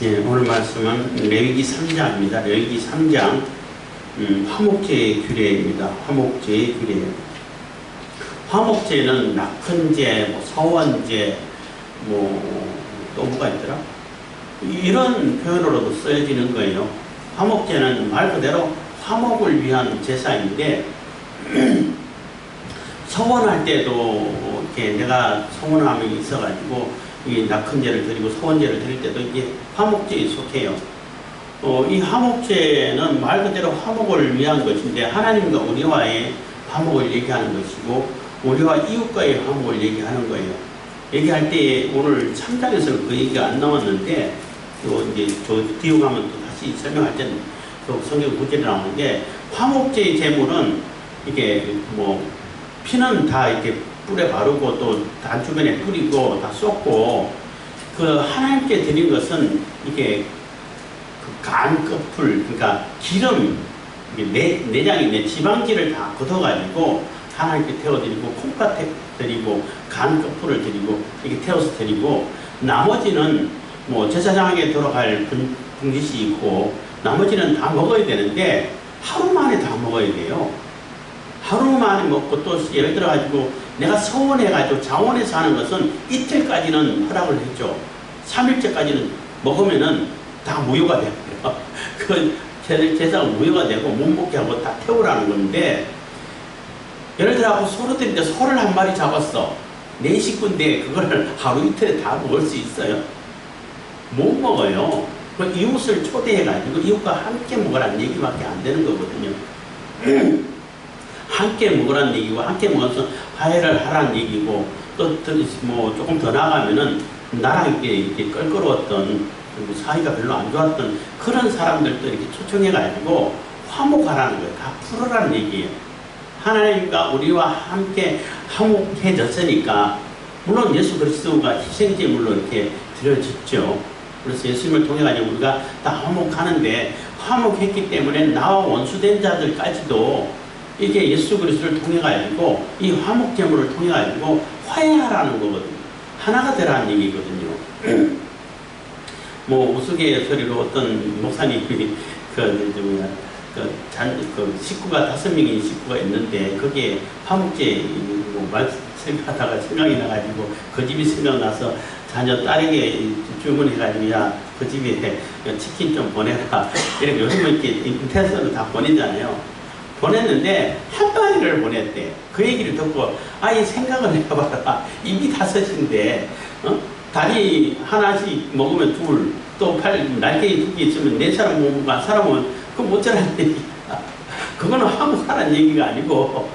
예, 오늘 말씀은 레위기 3장입니다. 레위기 3장 화목제의 규례입니다. 화목제의 규례. 화목제는 낙헌제, 서원제, 또 뭐가 있더라? 이런 표현으로도 쓰여지는 거예요. 화목제는 말 그대로 화목을 위한 제사인데 서원할 때도 이렇게 내가 서원함이 있어가지고 이 낙헌제를 드리고 서원제를 드릴 때도 이게 화목제에 속해요. 이 화목제는 말 그대로 화목을 위한 것인데 하나님과 우리와의 화목을 얘기하는 것이고 우리와 이웃과의 화목을 얘기하는 거예요. 얘기할 때 오늘 3장에서는 그 얘기가 안 나왔는데 이제 저 뒤로 가면 또 다시 설명할 때는 또 성경 구절이 나오는데 화목제의 제물은 이게 피는 다 이렇게 뿔에 바르고 또 단 주변에 뿌리고 다 쏟고 그 하나님께 드린 것은 이게 그 간 끝풀 그러니까 기름 내장인데 지방질을 다 걷어가지고 하나님께 태워드리고 콩팥 드리고 간 끝풀을 드리고 이렇게 태워서 드리고 나머지는 제사장에게 돌아갈 분깃이 있고 나머지는 다 먹어야 되는데 하루 만에 다 먹어야 돼요. 하루 만에 먹고 또 예를 들어 가지고 내가 서원해 가지고 자원해서 하는 것은 이틀까지는 허락을 했죠. 3일째까지는 먹으면은 다 무효가 돼요. 그 제사가 무효가 되고 못 먹게 하고 다 태우라는 건데 예를 들어 하고 소를 드는데 소를 한 마리 잡았어. 내 식구인데 그걸 하루 이틀에 다 먹을 수 있어요? 못 먹어요. 그 이웃을 초대해 가지고 이웃과 함께 먹으라는 얘기밖에 안 되는 거거든요. 함께 먹으라는 얘기고 함께 먹어서 화해를 하라는 얘기고 또 조금 더 나가면은 나랑 이렇게 껄끄러웠던 사이가 별로 안 좋았던 그런 사람들도 이렇게 초청해 가지고 화목하라는 거예요. 다 풀어라는 얘기예요. 하나님과 우리와 함께 화목해졌으니까 물론 예수 그리스도가 희생제물로 이렇게 드려졌죠. 그래서 예수님을 통해 가지고 우리가 다 화목하는데 화목했기 때문에 나와 원수된 자들까지도 이게 예수 그리스도를 통해 가지고 이 화목제물을 통해 가지고 화해하라는 거거든요. 하나가 되라는 얘기거든요. 우스갯소리로 어떤 목사님이 식구가 5명의 식구가 있는데 거기에 화목제 말씀하다가 생각이 나가지고 그 집이 생각나서 자녀 딸에게 주문해가지고 야 그 집에 치킨 좀 보내라. 이렇게 요즘은 이렇게 인터넷으로 다 보내잖아요. 보냈는데 한 마리를 보냈대. 그 얘기를 듣고 이 생각을 해봐라. 입이 5인데 다리 하나씩 먹으면 둘, 또 날개에 2개 있으면 4사람 먹으면 한 사람은 그거 못자라는 얘기야. 그거는 화목하라는 얘기가 아니고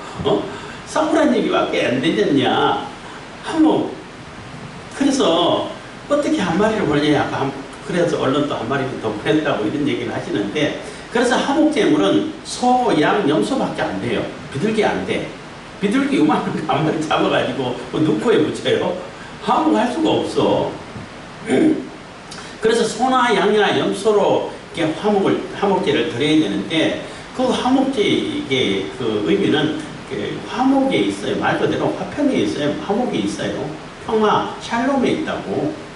싸우라는 얘기밖에 안 되겠냐. 그래서 어떻게 한 마리를 보내냐. 그래서 언론 또 한 마리 더 보냈다고 이런 얘기를 하시는데 그래서 화목제물은 소, 양, 염소밖에 안 돼요. 비둘기 안 돼. 비둘기 요만한 거 한 마리 잡아가지고 눈코에 붙여요. 화목할 수가 없어. 그래서 소나 양이나 염소로 이렇게 화목제를 드려야 되는데 그 화목제 이게 그 의미는 화목에 있어요. 말 그대로 화평에 있어요. 화목에 있어요. 평화, 샬롬에 있다고.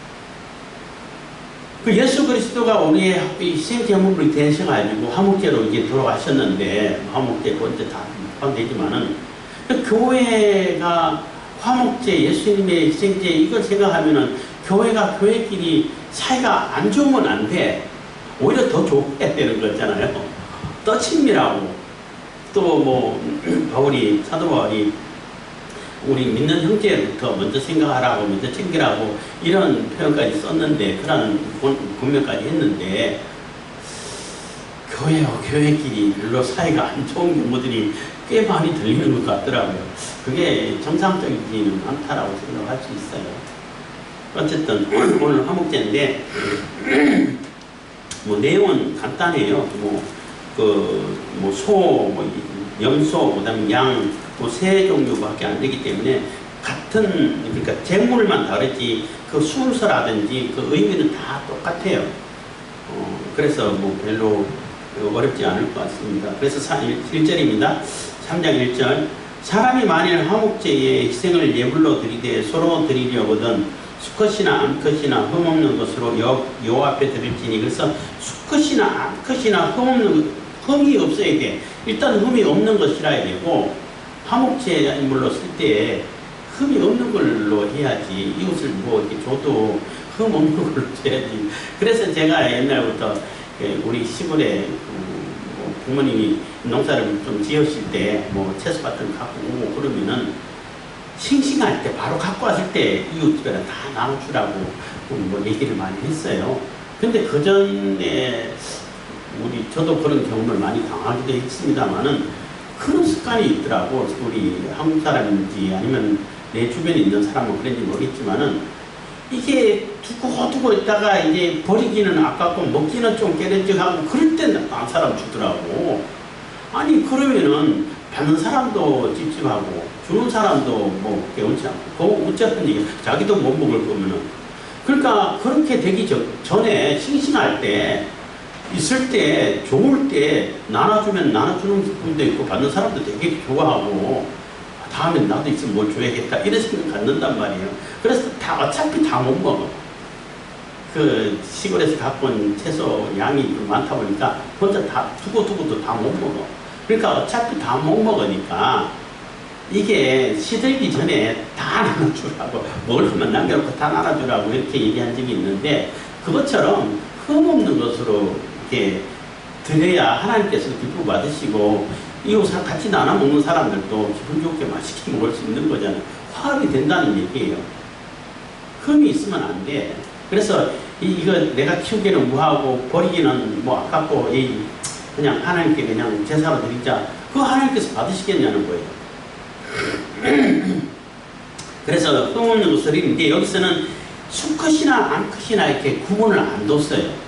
그 예수 그리스도가 우리의 희생 제물로 되셔가지고 화목제로 이게 돌아가셨는데 화목제 본체 다 포함되지만은 교회가 화목제 예수님의 희생제 이걸 생각하면은 교회가 교회끼리 사이가 안 좋으면 안 돼. 오히려 더 좋아야 되는 거잖아요. 더 친밀하고 또 사도 바울이 우리 믿는 형제부터 먼저 생각하라고 먼저 챙기라고 이런 표현까지 썼는데 그런 분명까지 했는데 교회와 교회끼리 별로 사이가 안 좋은 경우들이 꽤 많이 들리는 것 같더라고요. 그게 정상적이지는 않다라고 생각할 수 있어요. 어쨌든 오늘 화목제인데 내용은 간단해요. 소, 염소, 그다음에 양, 새 종류밖에 안 되기 때문에 그러니까 제물만 다르지 그 순서라든지 그 의미는 다 똑같아요. 그래서 별로 어렵지 않을 것 같습니다. 그래서 1절입니다. 3장 1절 사람이 만일 화목제에 희생을 예물로 드리되 서로 드리려거든 수컷이나 암컷이나 흠없는 것으로 여호와 앞에 드릴지니. 그래서 수컷이나 암컷이나 흠이 없어야 돼. 일단 흠이 없는 것이라야 되고, 화목제물로 쓸 때 흠이 없는 걸로 해야지. 이것을 뭐 이렇게 줘도 흠 없는 걸로 줘야지. 그래서 제가 옛날부터 우리 시골에 부모님이 농사를 좀 지으실 때 뭐 채소밭을 갖고 오고 그러면은 싱싱할 때 바로 갖고 왔을 때 이웃집에는 다 나눠주라고 뭐 얘기를 많이 했어요. 근데 그 전에 저도 그런 경험을 많이 당하기도 했습니다만은 그런 습관이 있더라고. 우리 한국 사람인지 아니면 내 주변에 있는 사람은 그런지 모르겠지만은 이게 두고 있다가 이제 버리기는 아깝고 먹기는 좀 깨름직하고 그럴 때는 딴 사람 주더라고. 아니 그러면은 받는 사람도 찝찝하고 주는 사람도 뭐 개운치 않고 어쨌든 이게 자기도 못 먹을 거면은. 그러니까 그렇게 되기 전에 싱싱할 때 있을 때 좋을 때 나눠주면 나눠주는 분도 있고 받는 사람도 되게 좋아하고 다음에 나도 있으면 뭘 줘야겠다 이런 생각 갖는단 말이에요. 그래서 어차피 다 못 먹어. 그 시골에서 갖고 온 채소 양이 좀 많다 보니까 혼자 다 두고도 다 못 먹어. 그러니까 어차피 다 못 먹으니까 이게 시들기 전에 다 나눠주라고, 먹을 것만 남겨놓고 다 나눠주라고 이렇게 얘기한 적이 있는데, 그것처럼 흠없는 것으로 이렇게 드려야 하나님께서도 기쁨 받으시고 이웃 같이 나눠 먹는 사람들도 기분 좋게 맛있게 먹을 수 있는 거잖아요. 화합이 된다는 얘기예요. 흠이 있으면 안 돼. 그래서 이거 내가 키우기는 뭐하고 버리기는 뭐 아깝고 그냥 하나님께 그냥 제사로 드리자. 그거 하나님께서 받으시겠냐는 거예요. 그래서 흠없는 것을 드리는데 여기서는 수컷이나 암컷이나 이렇게 구분을 안 뒀어요.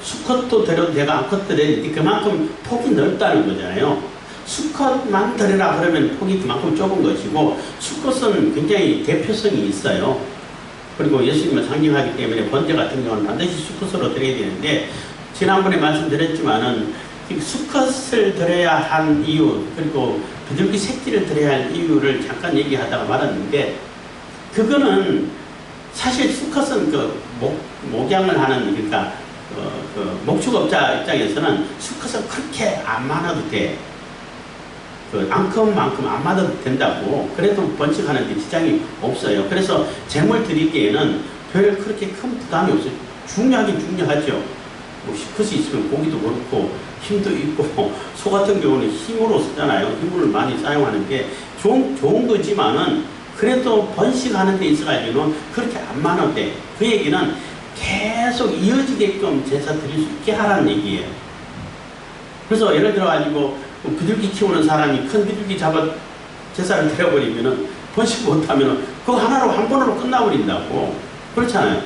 수컷도 드려도 되고 암컷 드려도 그만큼 폭이 넓다는 거잖아요. 수컷만 드려라 그러면 폭이 그만큼 좁은 것이고, 수컷은 굉장히 대표성이 있어요. 그리고 예수님을 상징하기 때문에 번제 같은 경우는 반드시 수컷으로 드려야 되는데, 지난번에 말씀드렸지만은 수컷을 드려야 한 이유, 그리고 비둘기 새끼를 드려야 할 이유를 잠깐 얘기하다가 말았는데, 그거는 사실 수컷은 목양을 하는, 그러니까 목축업자 입장에서는 수컷은 그렇게 안 많아도 돼. 암컷만큼 안 많아도 된다고. 그래도 번식하는데 지장이 없어요. 그래서 재물 드리기에는 별 그렇게 큰 부담이 없어요. 중요하긴 중요하죠. 뭐 수컷이 있으면 고기도 그렇고 힘도 있고, 소 같은 경우는 힘으로 쓰잖아요. 힘을 많이 사용하는 게 좋은 거지만은 그래도 번식하는 데 있어가지고는 그렇게 안 많아도 돼. 그 얘기는 계속 이어지게끔 제사 드릴 수 있게 하라는 얘기예요. 그래서 예를 들어가지고 비둘기 키우는 사람이 큰 비둘기 잡아 제사를 드려버리면은 번식 못하면은 그거 하나로 한 번으로 끝나버린다고. 그렇잖아요.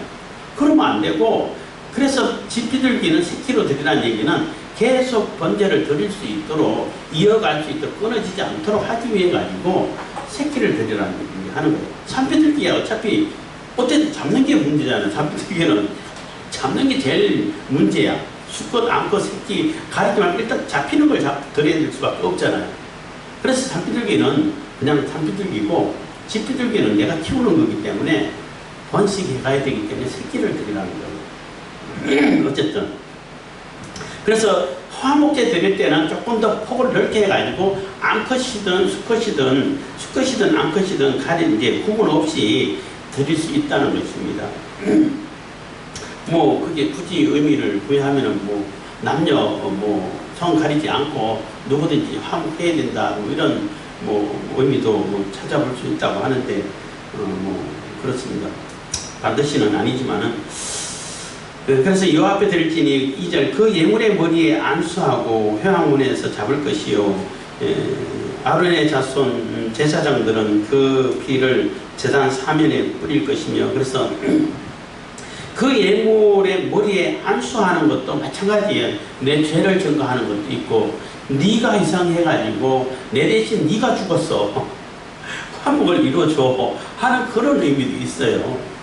그러면 안 되고, 그래서 집비둘기는 새끼로 드리라는 얘기는 계속 번제를 드릴 수 있도록, 이어갈 수 있도록, 끊어지지 않도록 하기 위해 가지고 새끼를 드리라는 얘기 하는 거예요. 산비둘기야 어차피 어쨌든 잡는 게 문제잖아요. 산비둘기는 잡는 게 제일 문제야. 수컷, 암컷, 새끼 가리지 말고 일단 잡히는 걸 드려야 될 수밖에 없잖아요. 그래서 산비둘기는 그냥 산비둘기고, 집비둘기는 내가 키우는 거기 때문에 번식해 가야 되기 때문에 새끼를 드리라는 거예요. 어쨌든 그래서 화목제 드릴 때는 조금 더 폭을 넓게 해가지고 암컷이든 수컷이든 암컷이든 이제 구분 없이 드릴 수 있다는 것입니다. 뭐 그게 굳이 의미를 부여하면은 뭐 남녀 성 가리지 않고 누구든지 화목해야 된다 뭐 이런 뭐 의미도 뭐 찾아볼 수 있다고 하는데 뭐 그렇습니다. 반드시는 아니지만은. 그래서 여호와 앞에 드릴지니 2절 그 예물의 머리에 안수하고 회막문에서 잡을 것이요, 아론의 자손 제사장들은 그 피를 제단 사면에 뿌릴 것이며. 그래서 그 예물의 머리에 안수하는 것도 마찬가지예요. 내 죄를 증거하는 것도 있고, 네가 이상해가지고 내 대신 네가 죽었어, 화목을 이루어줘 하는 그런 의미도 있어요.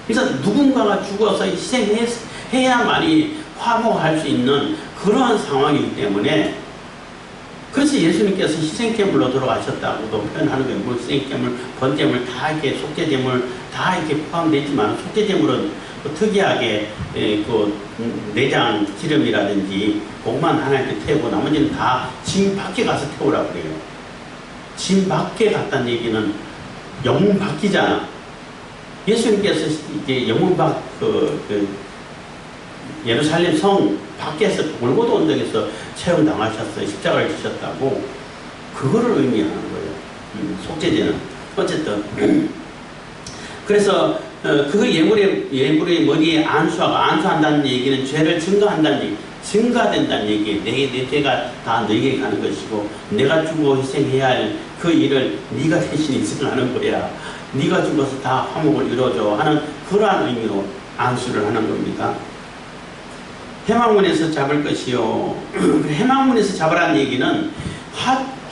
그래서 누군가가 죽어서 희생해야만이 화목할 수 있는 그러한 상황이기 때문에, 그래서 예수님께서 희생제물로 돌아가셨다고도 표현하는 거예요. 물생제물, 번제물 다 이렇게 속죄제물 다 이렇게 포함되지만 속죄제물은 특이하게 그 내장 기름이라든지 그것만 하나님께 태우고 나머지는 다 진 밖에 가서 태우라고 그래요. 진 밖에 갔다는 얘기는 영문 밖이잖아. 예수님께서 이제 영문 밖 예루살렘 성 밖에서 골고다 언덕에서 체험당하셨어요. 십자가를 지셨다고. 그거를 의미하는 거예요. 속죄제는. 어쨌든 그래서 그 예물의 머리에 안수한다는 얘기는 죄를 증거한다는 얘기, 증가된다는 얘기예요. 내 죄가 다 너에게 가는 것이고 내가 죽어 희생해야 할 그 일을 네가 대신 희생하는 거야. 네가 죽어서 다 화목을 이루어줘 하는 그러한 의미로 안수를 하는 겁니다. 해망문에서 잡을 것이요. 해망문에서 잡으라는 얘기는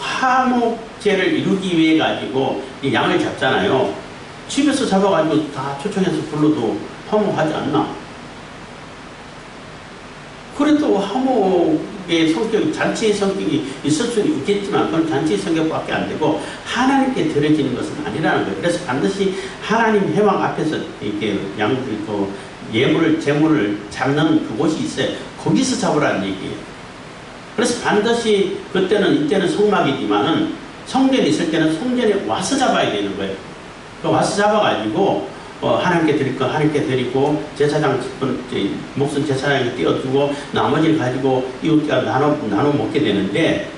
화목제를 이루기 위해 가지고 이 양을 잡잖아요. 집에서 잡아가지고 다 초청해서 불러도 화목하지 않나? 그래도 화목의 성격이, 잔치의 성격이 있을 수는 있겠지만 그건 잔치의 성격밖에 안 되고 하나님께 드려지는 것은 아니라는 거예요. 그래서 반드시 하나님 회막 앞에서 이렇게 예물을, 제물을 잡는 그곳이 있어요. 거기서 잡으라는 얘기예요. 그래서 반드시 이때는 성막이지만은 성전이 있을 때는 성전에 와서 잡아야 되는 거예요. 와서 잡아가지고 하나님께 드릴 거 하나님께 드리고 제사장 목숨 제사장에 띄워주고 나머지를 가지고 이웃과 나눠 먹게 되는데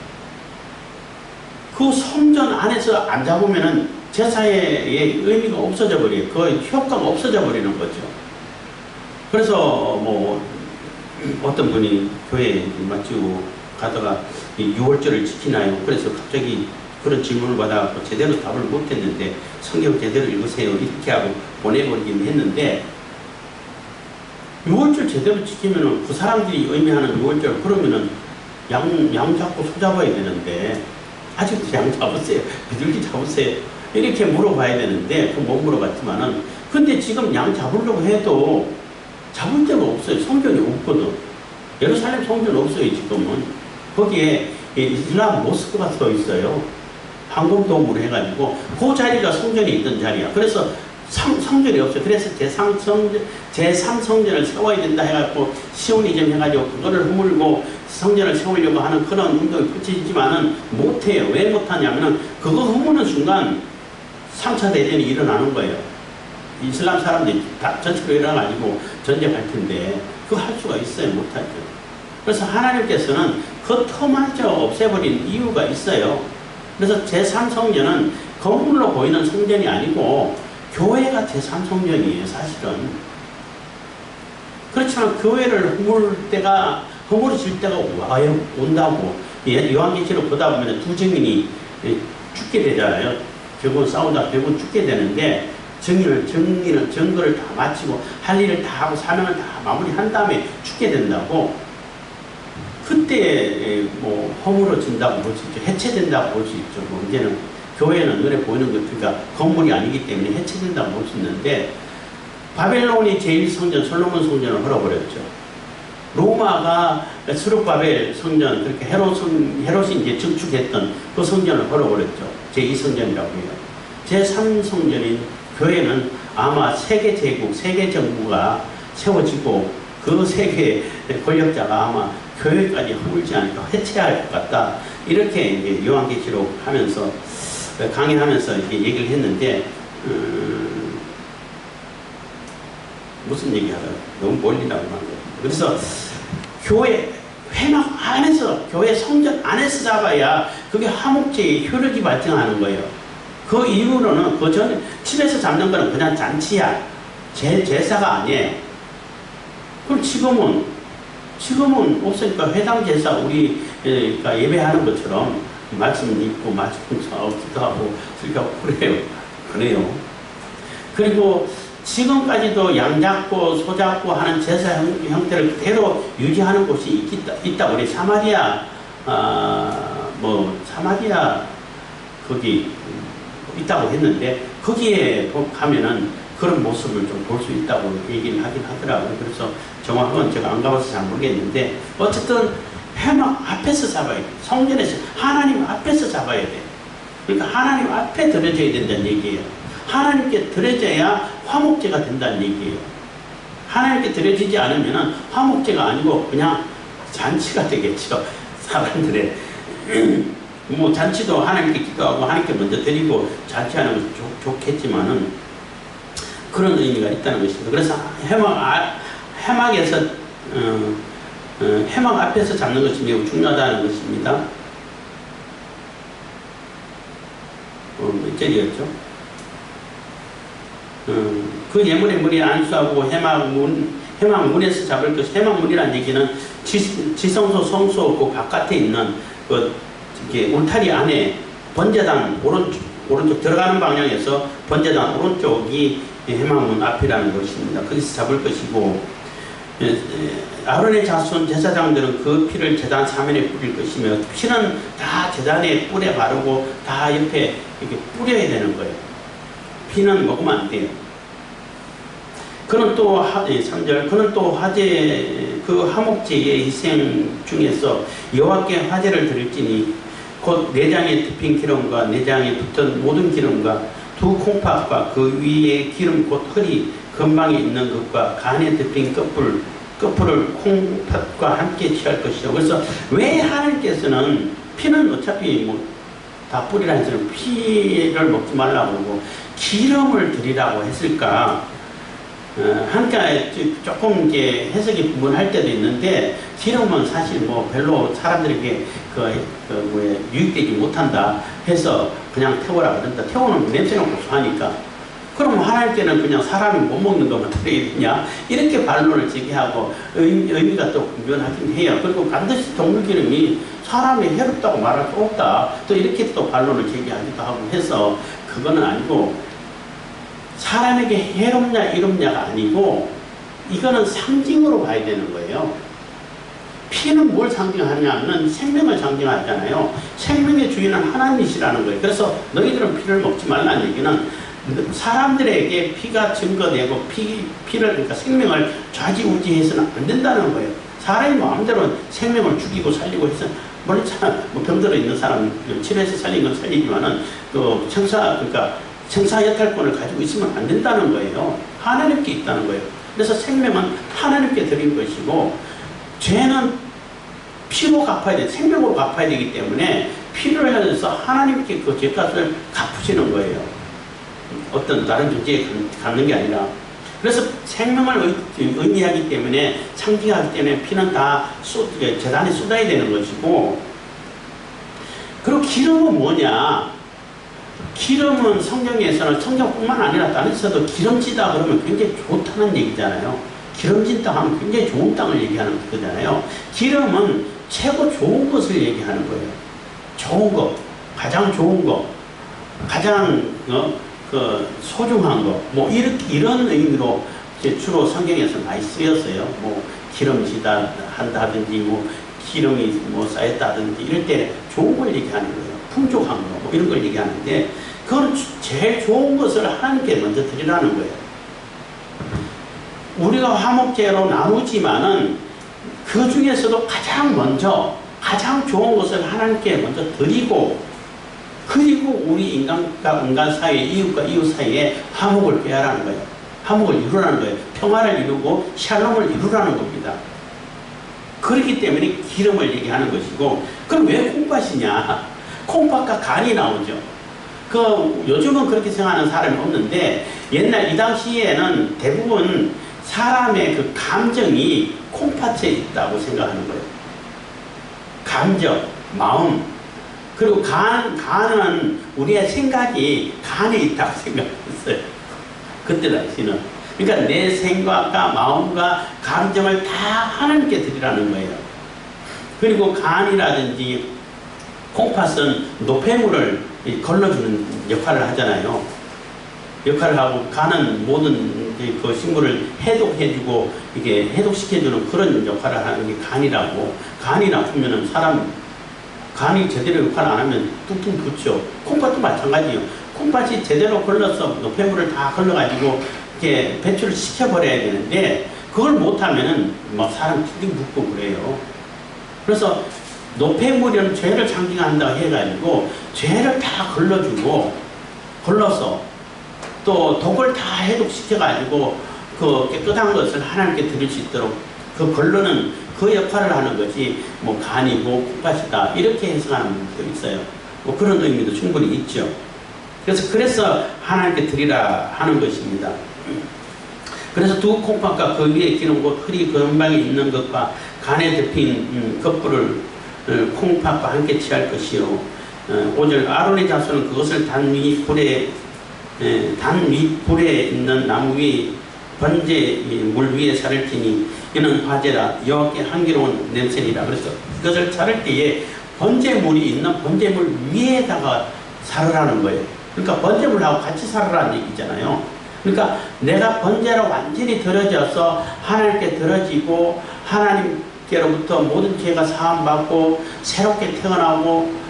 그 성전 안에서 안 잡으면은 제사의 의미가 없어져 버려요. 그 효과가 없어져 버리는 거죠. 그래서 뭐 어떤 분이 교회에 마치고 가다가 이 6월절을 지키나요? 그래서 갑자기 그런 질문을 받아갖고 제대로 답을 못했는데 성경 제대로 읽으세요 이렇게 하고 보내버리긴 했는데 6월절 제대로 지키면은 그 사람들이 의미하는 6월절 그러면은 양 잡고 소 잡아야 되는데 아직도 양 잡으세요 비둘기 잡으세요 이렇게 물어봐야 되는데 그 못 물어봤지만은 근데 지금 양 잡으려고 해도 잡을 데가 없어요. 성전이 없거든. 예루살렘 성전 없어요 지금은. 거기에 이슬람 모스크가 서 있어요. 황금돔으로 해가지고 그 자리가 성전이 있던 자리야. 그래서 성전이 없어요. 그래서 제3성전을 세워야 된다 해갖고 시오니즘 해가지고 그거를 허물고 성전을 세우려고 하는 그런 운동이 펼쳐지지만은 못해요. 왜 못하냐면은 그거 허무는 순간 3차 대전이 일어나는 거예요. 이슬람 사람들이 다 전체로 일어나가지고 전쟁할 텐데 그거 할 수가 있어요? 못하죠. 그래서 하나님께서는 그 터마저 없애버린 이유가 있어요. 그래서 제3성전은 건물로 보이는 성전이 아니고 교회가 제3성전이에요, 사실은. 그렇지만 교회를 허물어질 때가 온다고. 요한계시록 보다 보면 두 증인이 죽게 되잖아요. 결국은 싸우다 결국은 죽게 되는데 증거를 다 마치고 할 일을 다 하고 사명을 다 마무리한 다음에 죽게 된다고. 그때 뭐 허물어진다고 볼 수 있죠. 해체된다고 볼 수 있죠. 뭐 이제는 교회는 눈에 보이는 것, 그러니까 건물이 아니기 때문에 해체된다고 볼 수 있는데 바벨론이 제1성전 솔로몬 성전을 헐어버렸죠. 로마가 스룹바벨 성전, 그렇게 헤롯이 이제 증축했던 그 성전을 헐어버렸죠. 제2성전이라고 해요. 제3성전인 교회는 아마 세계 제국, 세계 정부가 세워지고 그 세계 권력자가 아마 교회까지 허물지 않을까, 해체할 것 같다. 이렇게 이제 요한계시록 하면서, 강의하면서 이렇게 얘기를 했는데, 무슨 얘기 하다가 너무 멀리 나오는 거예요. 그래서 교회 회막 안에서, 교회 성전 안에서 잡아야 그게 화목제의 효력이 발생하는 거예요. 그 이후로는 그 전에 집에서 잡는 거는 그냥 잔치야. 제사가 아니에요. 그럼 지금은 없으니까 회당 제사 우리가 예배하는 것처럼 말씀 읽고 말씀 기도하고 그래요. 그리고 지금까지도 양 잡고 소 잡고 하는 제사 형태를 그대로 유지하는 곳이 있다. 우리 사마리아 사마리아 거기 있다고 했는데 거기에 가면은 그런 모습을 좀 볼 수 있다고 얘기를 하긴 하더라고요. 그래서 정확한 건 제가 안 가봐서 잘 모르겠는데 어쨌든 회막 앞에서 잡아야 돼. 성전에서 하나님 앞에서 잡아야 돼. 그러니까 하나님 앞에 드려져야 된다는 얘기예요. 하나님께 드려져야 화목제가 된다는 얘기예요. 하나님께 드려지지 않으면 화목제가 아니고 그냥 잔치가 되겠죠. 사람들의 뭐 잔치도 하나님께 기도하고 하나님께 먼저 드리고 잔치하는 것은 좋겠지만은 그런 의미가 있다는 것입니다. 그래서 해막에서 해막 앞에서 잡는 것이 매우 중요하다는 것입니다. 몇 절이었죠? 그 예물의 물이 안수하고 해막문에서 잡을 것이, 해막문이라는 얘기는 지성소, 성소 그 바깥에 있는 그 이게 울타리 안에 번제단 오른쪽 들어가는 방향에서 번제단 오른쪽이 해막문 앞이라는 것입니다. 거기서 잡을 것이고, 아론의 자손 제사장들은 그 피를 제단 사면에 뿌릴 것이며, 피는 다 제단에 뿔에 바르고 다 옆에 이렇게 뿌려야 되는 거예요. 피는 먹으면 안 돼요. 그는 또 3절, 그는 또 화제 그 화목제의 희생 중에서 여호와께 화제를 드릴지니 곧 내장에 덮인 기름과 내장에 붙은 모든 기름과 두 콩팥과 그 위에 기름 곧 허리 근방에 있는 것과 간에 덮인 끝풀을 콩팥과 함께 취할 것이요. 그래서 왜 하나님께서는 피는 어차피 뭐 다 뿌리라 해서는 피를 먹지 말라고 그러고 기름을 드리라고 했을까? 한가에 조금 해석이 구분할 때도 있는데, 기름은 사실 뭐 별로 사람들에게 유익되지 못한다 해서 그냥 태우라 그런다. 태우는 냄새가 고소하니까. 그럼 하나님께는 그냥 사람이 못 먹는 것만 드려야 되냐? 이렇게 반론을 제기하고 의미가 또 구별하긴 해요. 그리고 반드시 동물 기름이 사람이 해롭다고 말할 수 없다. 또 이렇게 또 반론을 제기하기도 하고 해서 그거는 아니고, 사람에게 해롭냐 이롭냐가 아니고 이거는 상징으로 봐야 되는 거예요. 피는 뭘 상징하냐면 생명을 상징하잖아요. 생명의 주인은 하나님이시라는 거예요. 그래서 너희들은 피를 먹지 말라는 얘기는 사람들에게 피가 증거되고 피를 그러니까 생명을 좌지우지해서는 안 된다는 거예요. 사람이 마음대로 생명을 죽이고 살리고 해서 물론 뭐 병들어 있는 사람 치료해서 살린 건 살리지만은 그 그러니까 청사여탈권을 가지고 있으면 안 된다는 거예요. 하나님께 있다는 거예요. 그래서 생명은 하나님께 드린 것이고, 죄는 피로 갚아야 돼, 생명으로 갚아야 되기 때문에 피를 해서 하나님께 그 죄값을 갚으시는 거예요. 어떤 다른 존재에 갖는 게 아니라. 그래서 생명을 의미하기 때문에, 상징하기 때문에 피는 다 제단에 쏟아야 되는 것이고, 그리고 기름은 뭐냐? 기름은 성경에서는, 성경뿐만 아니라 다른 데서도 기름지다 그러면 굉장히 좋다는 얘기잖아요. 기름진 땅 하면 굉장히 좋은 땅을 얘기하는 거잖아요. 기름은 최고 좋은 것을 얘기하는 거예요. 좋은 것, 가장 좋은 것, 가장 소중한 것, 뭐 이런 의미로 주로 성경에서 많이 쓰였어요. 뭐 기름지다 한다든지, 뭐 기름이 뭐 쌓였다든지 이럴 때 좋은 걸 얘기하는 거예요. 풍족한 거, 뭐 이런 걸 얘기하는데, 그건 제일 좋은 것을 하나님께 먼저 드리라는 거예요. 우리가 화목제로 나누지만은 그 중에서도 가장 먼저 가장 좋은 것을 하나님께 먼저 드리고, 그리고 우리 인간과 인간 사이에, 이웃과 이웃 사이에 화목을 빼라는 거예요. 화목을 이루라는 거예요. 평화를 이루고 샬롬을 이루라는 겁니다. 그렇기 때문에 기름을 얘기하는 것이고, 그럼 왜 콩팥이냐? 콩팥과 간이 나오죠. 요즘은 그렇게 생각하는 사람이 없는데, 옛날 이 당시에는 대부분 사람의 그 감정이 콩팥에 있다고 생각하는 거예요. 감정, 마음. 그리고 간은 우리의 생각이 간에 있다고 생각했어요. 그때 당시는. 그러니까 내 생각과 마음과 감정을 다 하나님께 드리라는 거예요. 그리고 간이라든지 콩팥은 노폐물을 걸러주는 역할을 하잖아요. 역할을 하고, 간은 모든 그 식물을 해독해주고 이게 해독시켜주는 그런 역할을 하는 게 간이라고. 간이 나쁘면은 간이 제대로 역할 안 하면 뚱뚱 붓죠. 콩팥도 마찬가지예요. 콩팥이 제대로 걸러서 노폐물을 다 걸러가지고 이렇게 배출을 시켜버려야 되는데, 그걸 못하면은 막 사람 뚱뚱 붓고 그래요. 그래서 노폐물은 죄를 상징한다고 해가지고 죄를 다 걸러서 또 독을 다 해독시켜가지고 그 깨끗한 것을 하나님께 드릴 수 있도록 그 걸러는 그 역할을 하는 것이 뭐 간이고 콩팥이다 이렇게 해석하는 분들도 있어요. 뭐 그런 의미도 충분히 있죠. 그래서 하나님께 드리라 하는 것입니다. 그래서 두 콩팥과 그 위에 기름 곧 흙이 근방에 있는 것과 간에 덮인 겉불을 콩팥과 함께 취할 것이요. 5절 아론의 자손은 그것을 단 윗불에 있는 나무 위에 번제 물 위에 자를 지니 이는 화제라 여호와께 향기로운 냄새니라. 그래서 그것을 자를 때에 번제물이 있는 번제물 위에다가 사르라는 거예요. 그러니까 번제물하고 같이 사르라는 얘기잖아요. 그러니까 내가 번제로 완전히 들어져서 하나님께 들어지고 하나님께로부터 모든 죄가 사함받고 새롭게 태어나고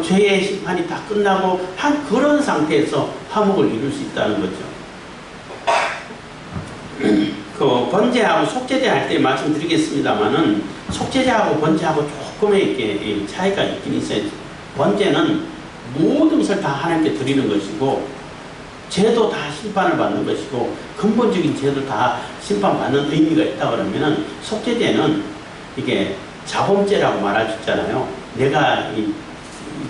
죄의 심판이 다 끝나고 한 그런 상태에서 화목을 이룰 수 있다는 거죠. 그 번제하고 속죄제 할 때 말씀드리겠습니다만은 속죄제하고 번제하고 조금의 이렇게 차이가 있긴 있어요. 번제는 모든 것을 다 하나님께 드리는 것이고 죄도 다 심판을 받는 것이고 근본적인 죄도 다 심판받는 의미가 있다 그러면은 속죄제는 이게 자범죄라고 말할 수 있잖아요. 내가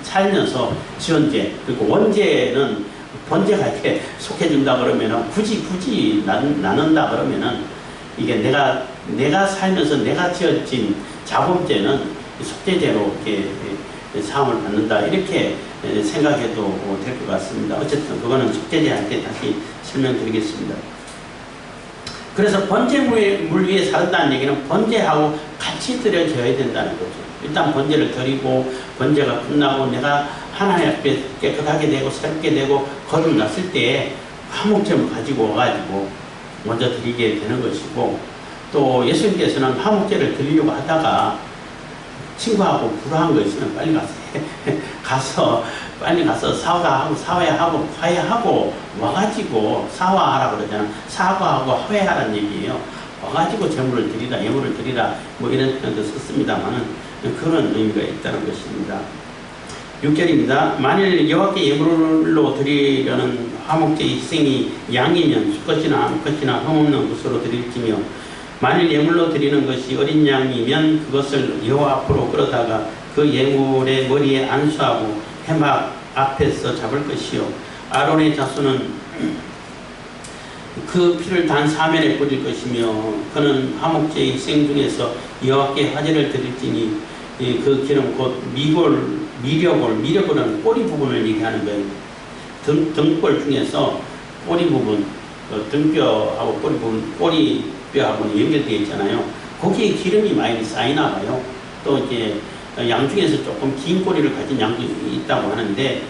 살면서 지은 죄 그리고 원죄는 번제가 이렇게 속해준다 그러면은 굳이 나눈다 그러면은 이게 내가 살면서 내가 지어진 자범죄는 속죄제로 이렇게 사함을 받는다 이렇게 생각해도 될 것 같습니다. 어쨌든 그거는 속죄제 할 때 다시 설명드리겠습니다. 그래서 번제물 위에 사른다는 얘기는 번제하고 같이 드려져야 된다는 거죠. 일단 번제를 드리고 번제가 끝나고 내가 하나님 앞에 깨끗하게 되고 새롭게 되고 거듭났을 때 화목제물 가지고 와가지고 먼저 드리게 되는 것이고 또 예수님께서는 화목제를 드리려고 하다가 친구하고 불화한 거 있으면 빨리 빨리 가서 사과하고 화해하고 와가지고 사과하라 그러잖아. 사과하고 화해하라는 얘기예요. 와가지고 제물을 드리라 예물을 드리라 뭐 이런 표현도 썼습니다만은 그런 의미가 있다는 것입니다. 6절입니다. 만일 여호와께 예물로 드리려는 화목제의 희생이 양이면 수컷이나 암컷이나 흠없는 것으로 드릴지며 만일 예물로 드리는 것이 어린 양이면 그것을 여호와 앞으로 끌어다가 그 예물의 머리에 안수하고 해막 앞에서 잡을 것이요 아론의 자손은 그 피를 단 사면에 뿌릴 것이며 그는 화목제의 희생 중에서 여호와께 화제를 드릴지니 그 기름 곧 미려골은 꼬리 부분을 얘기하는 거예요. 등골 중에서 꼬리 부분, 등뼈하고 꼬리 부분, 꼬리뼈하고 연결되어 있잖아요. 거기에 기름이 많이 쌓이나 봐요. 또 이제 양 중에서 조금 긴 꼬리를 가진 양도 있다고 하는데,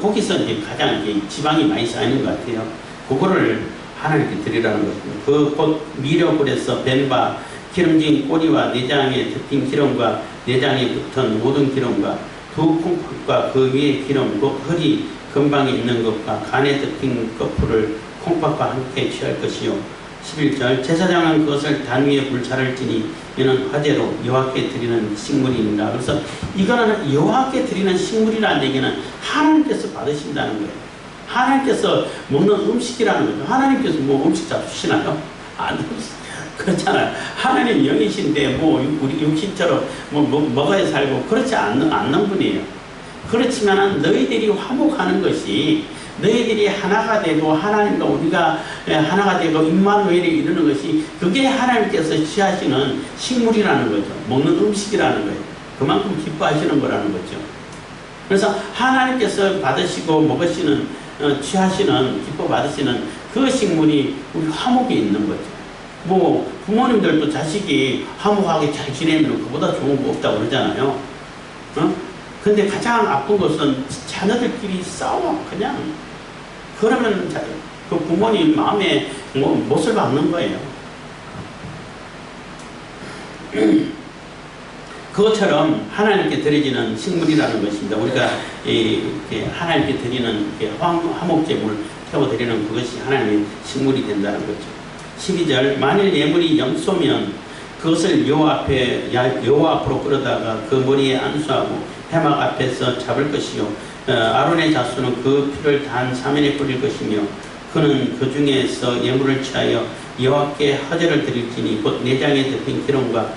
거기서 이제 가장 이제 지방이 많이 쌓이는 것 같아요. 그거를 하나님께 드리라는 것입니다. 그 곧 미려골에서 뱀바, 기름진 꼬리와 내장에 덮인 기름과 내장에 붙은 모든 기름과 두 콩팥과 그 위에 기름, 그 흙이 근방에 있는 것과 간에 덮인 껍풀을 콩팥과 함께 취할 것이요. 11절 제사장은 그것을 단 위에 불차를 지니 이는 화제로 여호와께 드리는 식물이니라. 그래서 이거는 여호와께 드리는 식물이라는 얘기는 하나님께서 받으신다는 거예요. 하나님께서 먹는 음식이라는 거죠. 하나님께서 뭐 음식 잡수시나요? 안 그렇잖아요. 하나님 영이신데 뭐 우리 육신처럼 먹어야 살고 그렇지 않는 분이에요. 그렇지만 너희들이 화목하는 것이 너희들이 하나가 되고 하나님과 우리가 하나가 되고 임마누엘이 이루는 것이 그게 하나님께서 취하시는 식물이라는 거죠. 먹는 음식이라는 거예요. 그만큼 기뻐하시는 거라는 거죠. 그래서 하나님께서 받으시고 먹으시는 취하시는 기뻐 받으시는 그 식물이 우리 화목에 있는 거죠. 뭐 부모님들도 자식이 화목하게 잘 지내면 그보다 좋은 거 없다고 그러잖아요. 근데 가장 아픈 것은 자녀들끼리 싸워 그냥 그러면 그 부모님 마음에 못을 박는 거예요. 그것처럼 하나님께 드려지는 식물이라는 것입니다. 우리가 하나님께 드리는 화목제물 태워드리는 그것이 하나님의 식물이 된다는 거죠. 12절 만일 예물이 염소면 그것을 여호와 앞으로 끌어다가 그 머리에 안수하고 해막 앞에서 잡을 것이요 아론의 자손은 그 피를 단 사면에 뿌릴 것이며 그는 그 중에서 예물을 취하여 여호와께 화제를 드릴지니 곧 내장에 덮인 기름과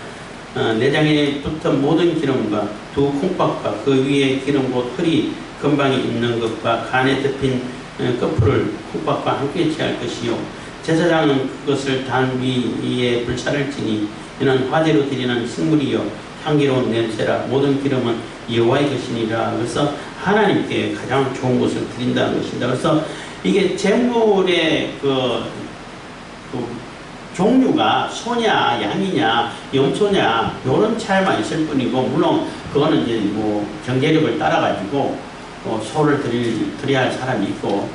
내장에 붙은 모든 기름과 두 콩밥과 그 위에 기름 곧 털이 금방에 있는 것과 간에 덮인 끝풀을 콩밥과 함께 취할 것이요 제사장은 그것을 단 위에 불사를 지니 이는 화제로 드리는 식물이요 향기로운 냄새라 모든 기름은 여호와의 것이니라. 그래서 하나님께 가장 좋은 것을 드린다는 것입니다. 그래서 이게 제물의 그 종류가 소냐, 양이냐, 염소냐 이런 차이만 있을 뿐이고 물론 그거는 이제 뭐 경제력을 따라 가지고 소를 드려야 할 사람이 있고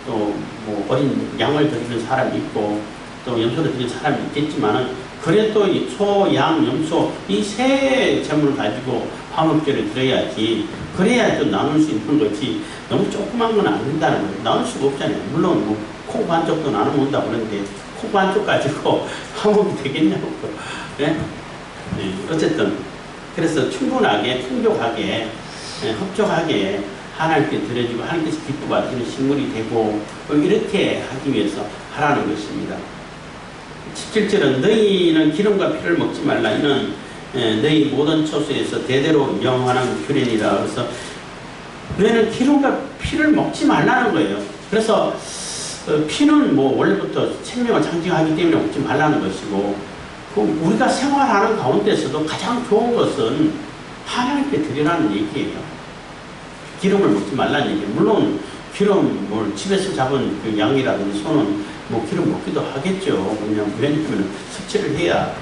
또 뭐 어린 양을 드리는 사람이 있고 또 염소를 드리는 사람이 있겠지만은 그래도 이 소, 양, 염소 이 세 제물을 가지고 화목제를 드려야지 그래야 또 나눌 수 있는 거지 너무 조그만 건 안 된다는 거예요. 나눌 수가 없잖아요. 물론 뭐 콩 반쪽도 나눠먹는다 그러는데 콩 반쪽 가지고 화목이 되겠냐고. 네? 네. 어쨌든 그래서 충분하게 풍족하게 흡족하게 하나님께 드려지고 하나님께서 기뻐 받으시는 식물이 되고 이렇게 하기 위해서 하라는 것입니다. 17절은 너희는 기름과 피를 먹지 말라. 이는 너희 모든 처소에서 대대로 영원한 규례니라. 그래서 너희는 기름과 피를 먹지 말라는 거예요. 그래서 피는 뭐 원래부터 생명을 상징하기 때문에 먹지 말라는 것이고 우리가 생활하는 가운데서도 가장 좋은 것은 하나님께 드리라는 얘기예요. 기름을 먹지 말라는 얘기예요. 물론 기름을 집에서 잡은 그 양이라든지 소는 뭐 기름 먹기도 하겠죠. 왜냐하면 섭취를 해야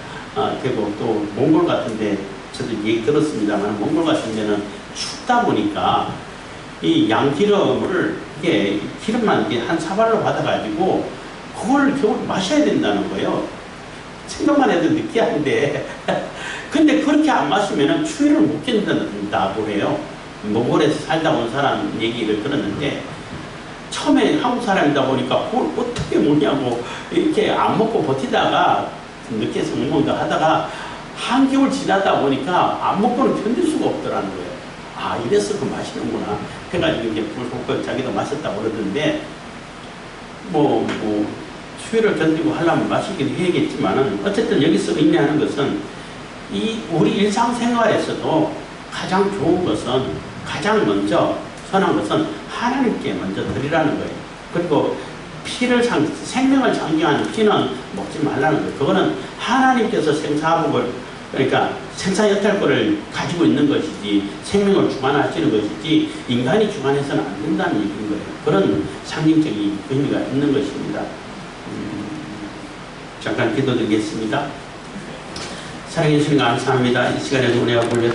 되고 또 몽골 같은데 저도 얘기 들었습니다만 몽골 같은 데는 춥다 보니까 이 양기름을 이게 기름만 이렇게 한 사발로 받아가지고 그걸 겨울 마셔야 된다는 거예요. 생각만 해도 느끼한데 근데 그렇게 안 마시면 추위를 못 견딘다고 해요. 몽골에서 살다 온 사람 얘기를 들었는데 처음에 한국 사람이다 보니까 그걸 어떻게 먹냐고 이렇게 안 먹고 버티다가 늦게서 먹는다 하다가 한겨울 지나다 보니까 안 먹고는 견딜 수가 없더라는 거예요. 아 이래서 그 마시는구나 해가지고 이제 불 볶고 자기도 마셨다고 그러던데 뭐 추위를 견디고 하려면 마시긴 해야겠지만은 어쨌든 여기서 의미하는 것은 이 우리 일상생활에서도 가장 좋은 것은 가장 먼저 선한 것은 하나님께 먼저 드리라는 거예요. 그리고 생명을 상징하는 피는 먹지 말라는 거예요. 그거는 하나님께서 생사복을 그러니까 생사여탈권을 가지고 있는 것이지 생명을 주관하시는 것이지 인간이 주관해서는 안 된다는 얘기인 거예요. 그런 상징적인 의미가 있는 것입니다. 잠깐 기도드리겠습니다. 사랑해 주시는 감사합니다. 이 시간에 은혜와 권리